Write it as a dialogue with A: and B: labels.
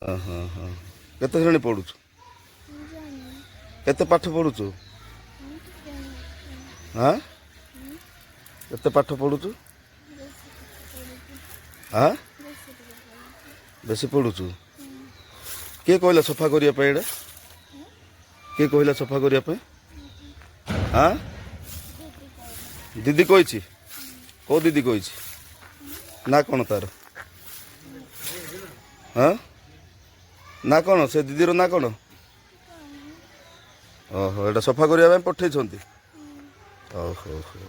A: ହଁ ହଁ କେତେ ଶ୍ରେଣୀ ପଢ଼ୁଛୁ? କେତେ ପାଠ ପଢ଼ୁଛୁ? ହଁ କେତେ ପାଠ ପଢ଼ୁଛୁ? ହଁ ବେଶୀ ପଢ଼ୁଛୁ? କିଏ କହିଲା ସଫା କରିବା ପାଇଁ ଏଇଟା? କିଏ କହିଲା ସଫା କରିବା ପାଇଁ? ହଁ ଦିଦି କହିଛି? କେଉଁ ଦିଦି କହିଛି? ନା କ'ଣ ତାର? ହଁ ନା କ'ଣ ସେ ଦିଦିର ନା କ'ଣ? ଓହୋ ଏଇଟା ସଫା କରିବା ପାଇଁ ପଠେଇଛନ୍ତି? ହଉ ହଉ ହଉ।